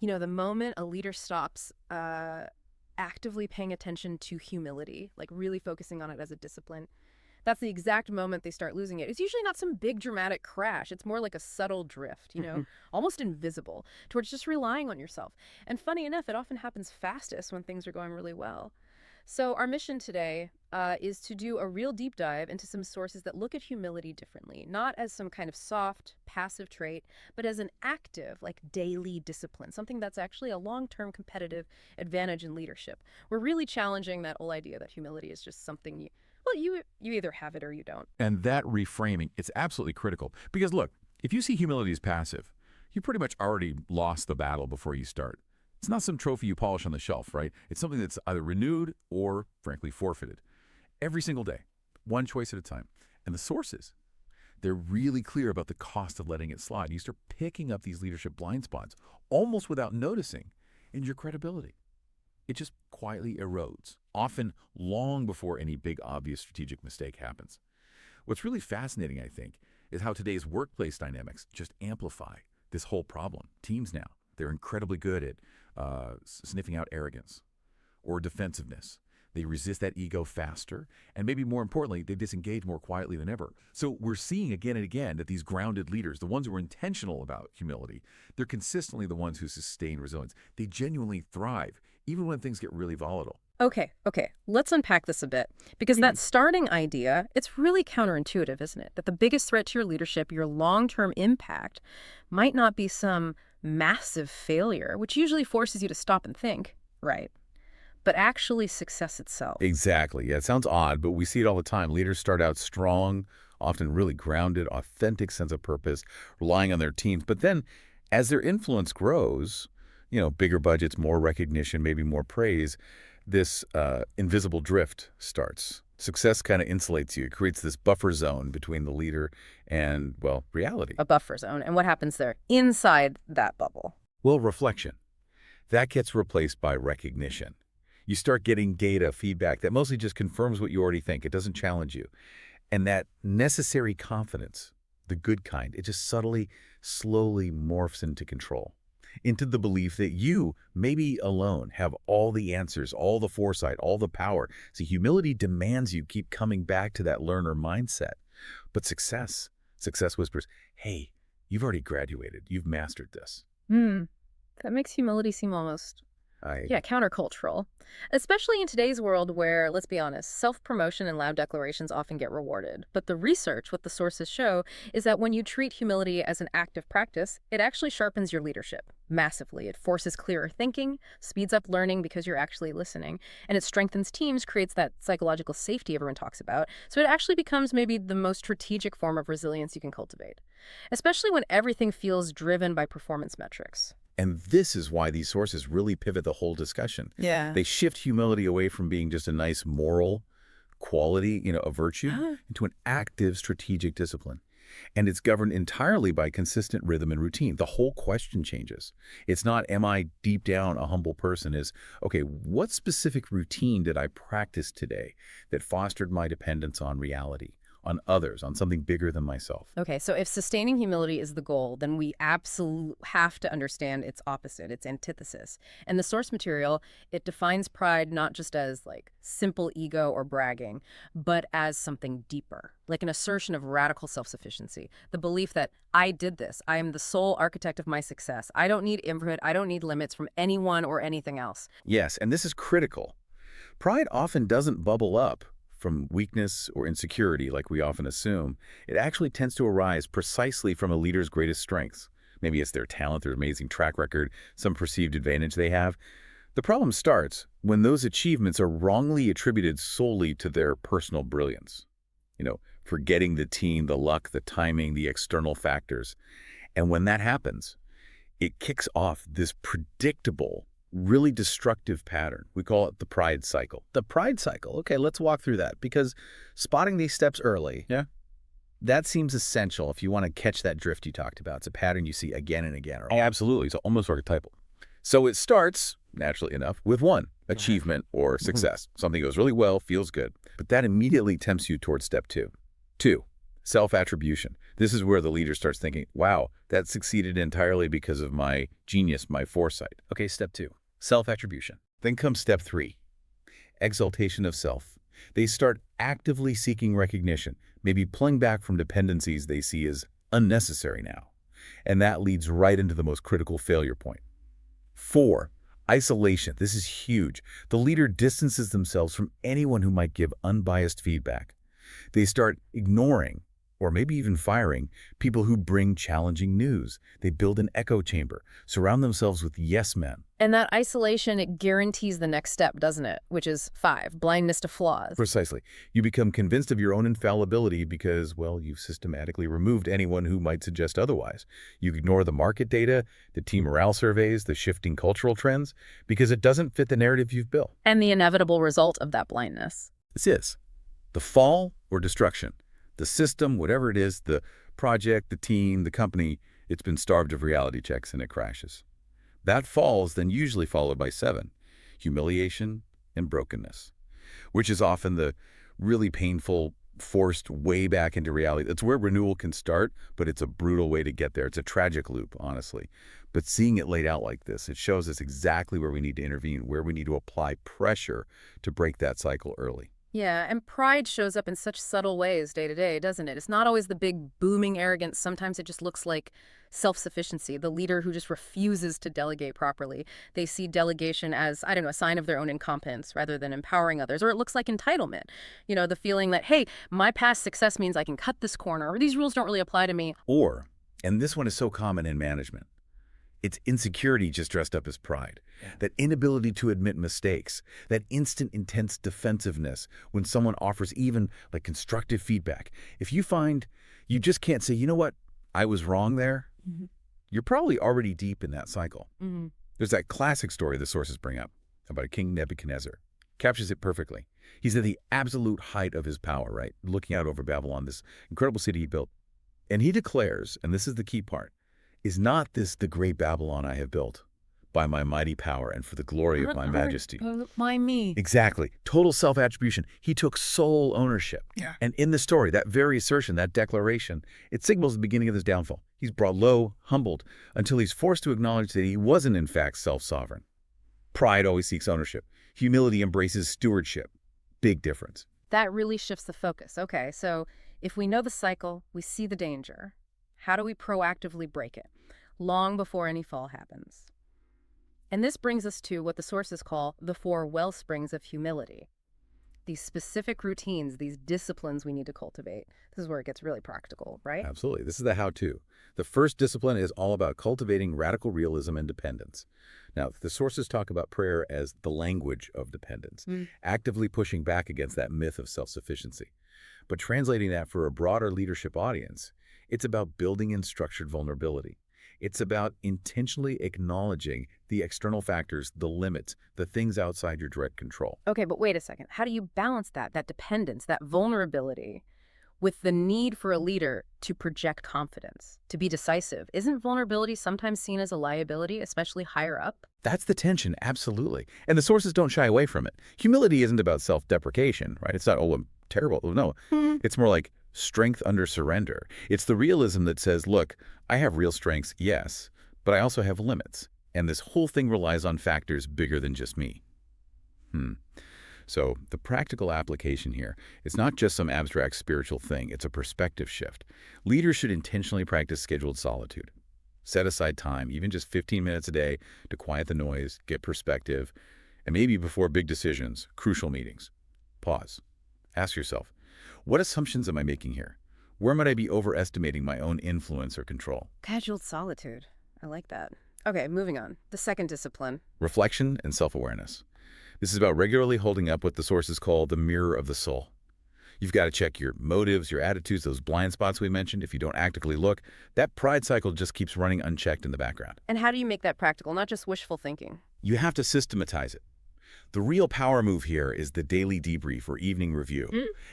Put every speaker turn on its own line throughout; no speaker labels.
The moment a leader stops actively paying attention to humility, like really focusing on it as a discipline, that's the exact moment they start losing it. It's usually not some big dramatic crash. It's more like a subtle drift, almost invisible, towards just relying on yourself. And funny enough, it often happens fastest when things are going really well. So our mission today is to do a real deep dive into some sources that look at humility differently, not as some kind of soft, passive trait, but as an active, like daily discipline, something that's actually a long-term competitive advantage in leadership. We're really challenging that whole idea that humility is just something you either have it or you don't.
And that reframing, it's absolutely critical. Because look, if you see humility as passive, you pretty much already lost the battle before you start. It's not some trophy you polish on the shelf, right? It's something that's either renewed or, frankly, forfeited. Every single day, one choice at a time. And the sources, they're really clear about the cost of letting it slide. You start picking up these leadership blind spots, almost without noticing, in your credibility. It just quietly erodes, often long before any big obvious strategic mistake happens. What's really fascinating, I think, is how today's workplace dynamics just amplify this whole problem. Teams now, they're incredibly good at sniffing out arrogance or defensiveness. They resist that ego faster, and maybe more importantly, they disengage more quietly than ever. So we're seeing again and again that these grounded leaders, the ones who are intentional about humility, they're consistently the ones who sustain resilience. They genuinely thrive, even when things get really volatile.
Okay. Let's unpack this a bit. Because that starting idea, it's really counterintuitive, isn't it? That the biggest threat to your leadership, your long-term impact, might not be some massive failure, which usually forces you to stop and think, right? But actually success itself.
Exactly. Yeah, it sounds odd, but we see it all the time. Leaders start out strong, often really grounded, authentic sense of purpose, relying on their teams. But then as their influence grows, bigger budgets, more recognition, maybe more praise, this invisible drift starts. Success kind of insulates you. It creates this buffer zone between the leader and, well, reality.
A buffer zone. And what happens there inside that bubble?
Well, reflection. That gets replaced by recognition. You start getting data, feedback that mostly just confirms what you already think. It doesn't challenge you. And that necessary confidence, the good kind, it just subtly, slowly morphs into control, into the belief that you, maybe alone, have all the answers, all the foresight, all the power. See, humility demands you keep coming back to that learner mindset. But success whispers, hey, you've already graduated. You've mastered this.
That makes humility seem almost countercultural, especially in today's world where, let's be honest, self-promotion and loud declarations often get rewarded. But the research, what the sources show, is that when you treat humility as an active practice, it actually sharpens your leadership massively. It forces clearer thinking, speeds up learning because you're actually listening, and it strengthens teams, creates that psychological safety everyone talks about. So it actually becomes maybe the most strategic form of resilience you can cultivate, especially when everything feels driven by performance metrics.
And this is why these sources really pivot the whole discussion.
Yeah.
They shift humility away from being just a nice moral quality, a virtue, into an active strategic discipline. And it's governed entirely by consistent rhythm and routine. The whole question changes. It's not, am I deep down a humble person? Is, okay, what specific routine did I practice today that fostered my dependence on reality, on others, on something bigger than myself?
Okay, so if sustaining humility is the goal, then we absolutely have to understand its opposite, its antithesis. And the source material, it defines pride not just as like simple ego or bragging, but as something deeper, like an assertion of radical self-sufficiency, the belief that I did this, I am the sole architect of my success. I don't need input, I don't need limits from anyone or anything else.
Yes, and this is critical. Pride often doesn't bubble up from weakness or insecurity like we often assume. It actually tends to arise precisely from a leader's greatest strengths. Maybe it's their talent, their amazing track record, some perceived advantage they have. The problem starts when those achievements are wrongly attributed solely to their personal brilliance. Forgetting the team, the luck, the timing, the external factors. And when that happens, it kicks off this predictable, really destructive pattern. We call it the pride cycle.
The pride cycle. Okay, let's walk through that, because spotting these steps early, that seems essential if you want to catch that drift you talked about. It's a pattern you see again and again.
Oh, absolutely. It's almost archetypal. So it starts, naturally enough, with one, achievement or success. Something goes really well, feels good. But that immediately tempts you towards step two. Two, Self-attribution. This is where the leader starts thinking, wow, that succeeded entirely because of my genius, my foresight.
Okay, step 2, self-attribution.
Then comes step 3, exaltation of self. They start actively seeking recognition, maybe pulling back from dependencies they see as unnecessary now. And that leads right into the most critical failure point. 4, isolation. This is huge. The leader distances themselves from anyone who might give unbiased feedback. They start ignoring, or maybe even firing, people who bring challenging news. They build an echo chamber, surround themselves with yes men.
And that isolation, it guarantees the next step, doesn't it? Which is 5, blindness to flaws.
Precisely. You become convinced of your own infallibility because, well, you've systematically removed anyone who might suggest otherwise. You ignore the market data, the team morale surveys, the shifting cultural trends, because it doesn't fit the narrative you've built.
And the inevitable result of that blindness.
This is the fall or destruction. The system, whatever it is, the project, the team, the company, it's been starved of reality checks and it crashes. That fall is then usually followed by 7, humiliation and brokenness, which is often the really painful, forced way back into reality. It's where renewal can start, but it's a brutal way to get there. It's a tragic loop, honestly. But seeing it laid out like this, it shows us exactly where we need to intervene, where we need to apply pressure to break that cycle early.
Yeah, and pride shows up in such subtle ways day to day, doesn't it? It's not always the big, booming arrogance. Sometimes it just looks like self-sufficiency, the leader who just refuses to delegate properly. They see delegation as, I don't know, a sign of their own incompetence rather than empowering others. Or it looks like entitlement. You know, the feeling that, hey, my past success means I can cut this corner, or these rules don't really apply to me.
Or, and this one is so common in management, it's insecurity just dressed up as pride. That inability to admit mistakes, that instant intense defensiveness when someone offers even like constructive feedback. If you find you just can't say, you know what, I was wrong there, you're probably already deep in that cycle. There's that classic story the sources bring up about King Nebuchadnezzar. Captures it perfectly. He's at the absolute height of his power, right? Looking out over Babylon, this incredible city he built. And he declares, and this is the key part, is not this the great Babylon I have built by my mighty power and for the glory of my majesty?
Why me?
Exactly. Total self-attribution. He took sole ownership.
Yeah.
And in the story, that very assertion, that declaration, it signals the beginning of his downfall. He's brought low, humbled, until he's forced to acknowledge that he wasn't in fact self-sovereign. Pride always seeks ownership. Humility embraces stewardship. Big difference.
That really shifts the focus. Okay, so if we know the cycle, we see the danger. How do we proactively break it? Long before any fall happens. And this brings us to what the sources call the 4 well springs of humility. These specific routines, these disciplines we need to cultivate. This is where it gets really practical, right?
Absolutely. This is the how-to. The first discipline is all about cultivating radical realism and dependence. Now, the sources talk about prayer as the language of dependence, actively pushing back against that myth of self-sufficiency. But translating that for a broader leadership audience, it's about building in structured vulnerability. It's about intentionally acknowledging the external factors, the limits, the things outside your direct control.
Okay, but wait a second. How do you balance that dependence, that vulnerability, with the need for a leader to project confidence, to be decisive? Isn't vulnerability sometimes seen as a liability, especially higher up?
That's the tension, absolutely. And the sources don't shy away from it. Humility isn't about self-deprecation, right? It's not, oh, I'm terrible. No, it's more like strength under surrender. It's the realism that says, look, I have real strengths, yes, but I also have limits. And this whole thing relies on factors bigger than just me. So the practical application here, it's not just some abstract spiritual thing. It's a perspective shift. Leaders should intentionally practice scheduled solitude. Set aside time, even just 15 minutes a day, to quiet the noise, get perspective, and maybe before big decisions, crucial meetings. Pause. Ask yourself, what assumptions am I making here? Where might I be overestimating my own influence or control?
Scheduled solitude. I like that. Okay, moving on. The second discipline.
Reflection and self-awareness. This is about regularly holding up what the sources call the mirror of the soul. You've got to check your motives, your attitudes, those blind spots we mentioned. If you don't actively look, that pride cycle just keeps running unchecked in the background.
And how do you make that practical, not just wishful thinking?
You have to systematize it. The real power move here is the daily debrief or evening review.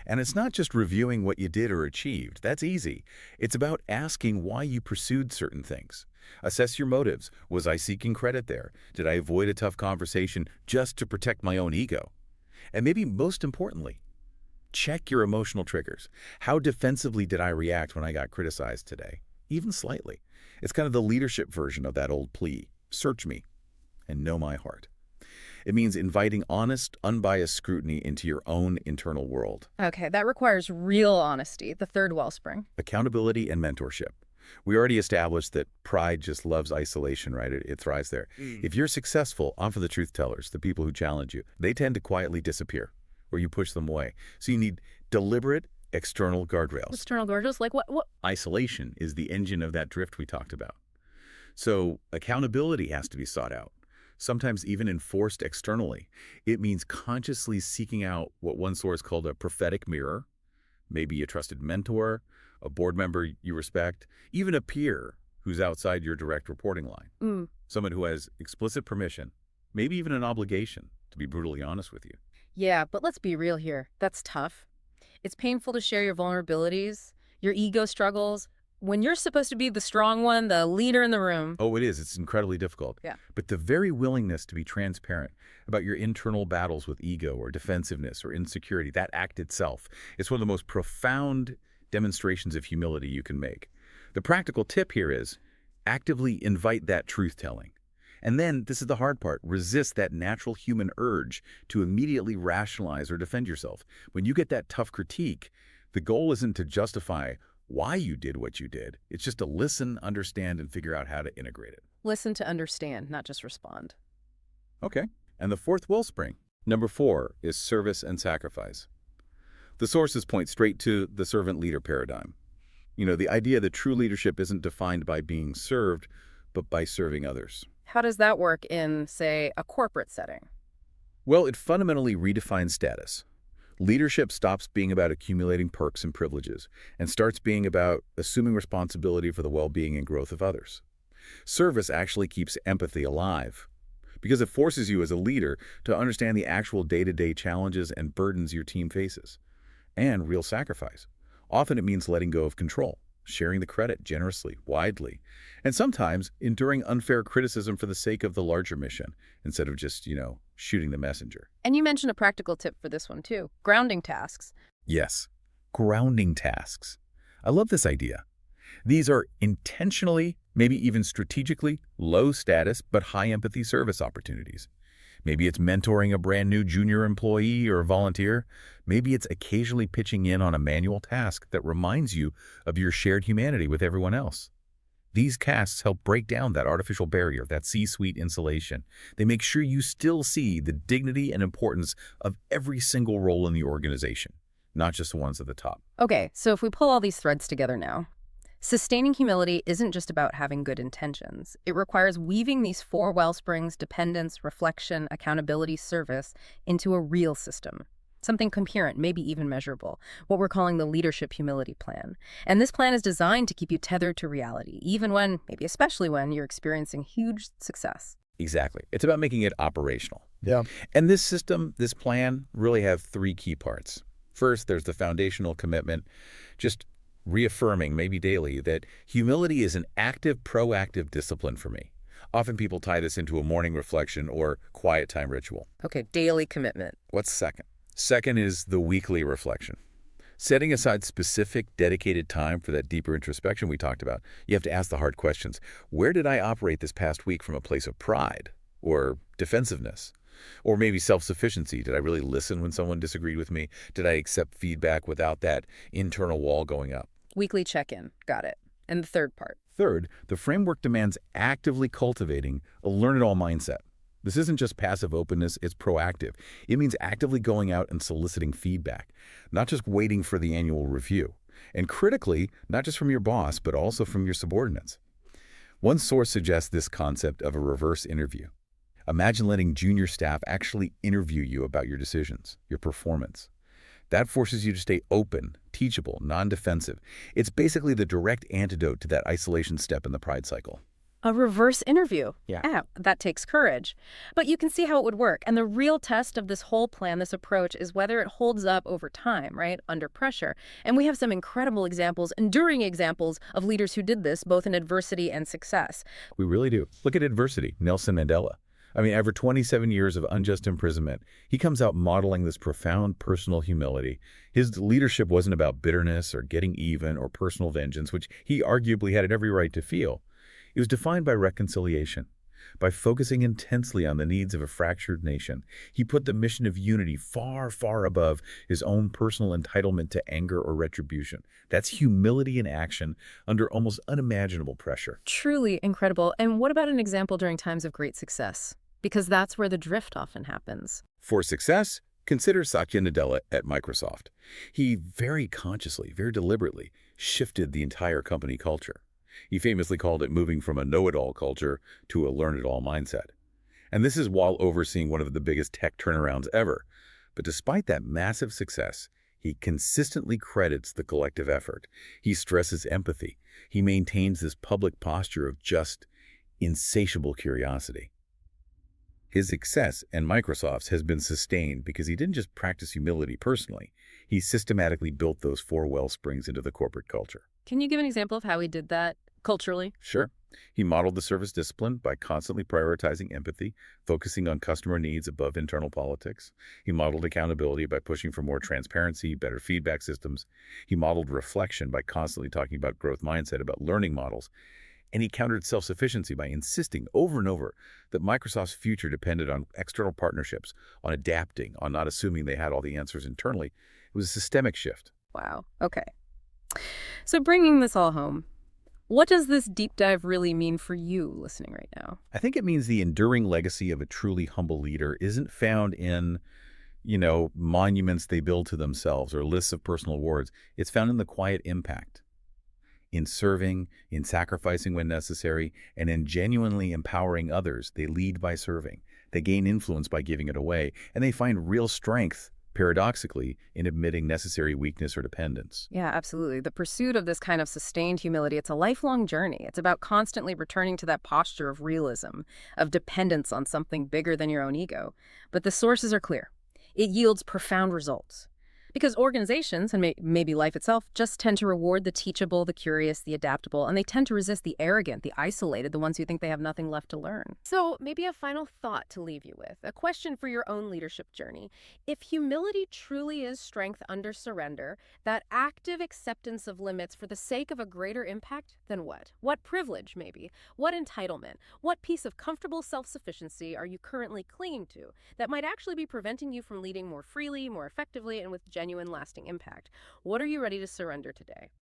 And it's not just reviewing what you did or achieved. That's easy. It's about asking why you pursued certain things. Assess your motives. Was I seeking credit there? Did I avoid a tough conversation just to protect my own ego? And maybe most importantly,
Check your emotional triggers. How defensively did I react when I got criticized today? Even slightly. It's kind of the leadership version of that old plea. Search me and know my heart. It means inviting honest, unbiased scrutiny into your own internal world.
Okay, that requires real honesty, the third wellspring.
Accountability and mentorship. We already established that pride just loves isolation, right? It thrives there. If you're successful, often the truth tellers, the people who challenge you, they tend to quietly disappear or you push them away. So you need deliberate external guardrails.
External guardrails? Like what?
Isolation is the engine of that drift we talked about. So accountability has to be sought out, sometimes even enforced externally. It means consciously seeking out what one source called a prophetic mirror, maybe a trusted mentor, a board member you respect, even a peer who's outside your direct reporting line. Someone who has explicit permission, maybe even an obligation to be brutally honest with you.
Yeah, but let's be real here. That's tough. It's painful to share your vulnerabilities, your ego struggles, when you're supposed to be the strong one, the leader in the room.
Oh, it is. It's incredibly difficult.
Yeah.
But the very willingness to be transparent about your internal battles with ego or defensiveness or insecurity, that act itself, is one of the most profound demonstrations of humility you can make. The practical tip here is actively invite that truth-telling. And then, this is the hard part, resist that natural human urge to immediately rationalize or defend yourself. When you get that tough critique, the goal isn't to justify why you did what you did. It's just to listen, understand, and figure out how to integrate it.
Listen to understand, not just respond.
Okay. And the fourth wellspring, number 4, is service and sacrifice. The sources point straight to the servant leader paradigm. You know, the idea that true leadership isn't defined by being served, but by serving others.
How does that work in, say, a corporate setting?
Well, it fundamentally redefines status. Leadership stops being about accumulating perks and privileges and starts being about assuming responsibility for the well-being and growth of others. Service actually keeps empathy alive because it forces you as a leader to understand the actual day-to-day challenges and burdens your team faces, and real sacrifice. Often it means letting go of control, sharing the credit generously, widely, and sometimes enduring unfair criticism for the sake of the larger mission instead of just, shooting the messenger.
And you mentioned a practical tip for this one, too. Grounding tasks.
Yes, grounding tasks. I love this idea. These are intentionally, maybe even strategically, low status but high empathy service opportunities. Maybe it's mentoring a brand new junior employee or volunteer. Maybe it's occasionally pitching in on a manual task that reminds you of your shared humanity with everyone else. These casts help break down that artificial barrier, that C-suite insulation. They make sure you still see the dignity and importance of every single role in the organization, not just the ones at the top.
Okay, so if we pull all these threads together now, sustaining humility isn't just about having good intentions. It requires weaving these 4 wellsprings, dependence, reflection, accountability, service, into a real system. Something coherent, maybe even measurable, what we're calling the leadership humility plan. And this plan is designed to keep you tethered to reality, even when, maybe especially when, you're experiencing huge success.
Exactly. It's about making it operational.
Yeah.
And this system, this plan, really have 3 key parts. First, there's the foundational commitment, just reaffirming, maybe daily, that humility is an active, proactive discipline for me. Often people tie this into a morning reflection or quiet time ritual.
Okay, daily commitment.
What's second? Second is the weekly reflection. Setting aside specific, dedicated time for that deeper introspection we talked about, you have to ask the hard questions. Where did I operate this past week from a place of pride or defensiveness? Or maybe self-sufficiency? Did I really listen when someone disagreed with me? Did I accept feedback without that internal wall going up?
Weekly check-in. Got it. And the third part.
Third, the framework demands actively cultivating a learn-it-all mindset. This isn't just passive openness, it's proactive. It means actively going out and soliciting feedback, not just waiting for the annual review. And critically, not just from your boss, but also from your subordinates. One source suggests this concept of a reverse interview. Imagine letting junior staff actually interview you about your decisions, your performance. That forces you to stay open, teachable, non-defensive. It's basically the direct antidote to that isolation step in the pride cycle.
A reverse interview.
Yeah.
That takes courage. But you can see how it would work. And the real test of this whole plan, this approach, is whether it holds up over time, right, under pressure. And we have some incredible examples, enduring examples, of leaders who did this, both in adversity and success.
We really do. Look at adversity. Nelson Mandela. I mean, after 27 years of unjust imprisonment, he comes out modeling this profound personal humility. His leadership wasn't about bitterness or getting even or personal vengeance, which he arguably had every right to feel. It was defined by reconciliation. By focusing intensely on the needs of a fractured nation, he put the mission of unity far, far above his own personal entitlement to anger or retribution. That's humility in action under almost unimaginable pressure.
Truly incredible. And what about an example during times of great success? Because that's where the drift often happens.
For success, consider Satya Nadella at Microsoft. He very consciously, very deliberately shifted the entire company culture. He famously called it moving from a know-it-all culture to a learn-it-all mindset. And this is while overseeing one of the biggest tech turnarounds ever. But despite that massive success, he consistently credits the collective effort. He stresses empathy. He maintains this public posture of just insatiable curiosity. His success and Microsoft's has been sustained because he didn't just practice humility personally. He systematically built those four wellsprings into the corporate culture.
Can you give an example of how he did that culturally?
Sure. He modeled the service discipline by constantly prioritizing empathy, focusing on customer needs above internal politics. He modeled accountability by pushing for more transparency, better feedback systems. He modeled reflection by constantly talking about growth mindset, about learning models. And he countered self-sufficiency by insisting over and over that Microsoft's future depended on external partnerships, on adapting, on not assuming they had all the answers internally. It was a systemic shift.
Wow. Okay. So bringing this all home, what does this deep dive really mean for you listening right now?
I think it means the enduring legacy of a truly humble leader isn't found in, monuments they build to themselves or lists of personal awards. It's found in the quiet impact, in serving, in sacrificing when necessary, and in genuinely empowering others. They lead by serving. They gain influence by giving it away, and they find real strength, paradoxically, in admitting necessary weakness or dependence.
Yeah, absolutely. The pursuit of this kind of sustained humility, it's a lifelong journey. It's about constantly returning to that posture of realism, of dependence on something bigger than your own ego. But the sources are clear. It yields profound results. Because organizations, and maybe life itself, just tend to reward the teachable, the curious, the adaptable, and they tend to resist the arrogant, the isolated, the ones who think they have nothing left to learn. So maybe a final thought to leave you with, a question for your own leadership journey. If humility truly is strength under surrender, that active acceptance of limits for the sake of a greater impact, then what? What privilege, maybe? What entitlement? What piece of comfortable self-sufficiency are you currently clinging to that might actually be preventing you from leading more freely, more effectively, and with genuine lasting impact? What are you ready to surrender today?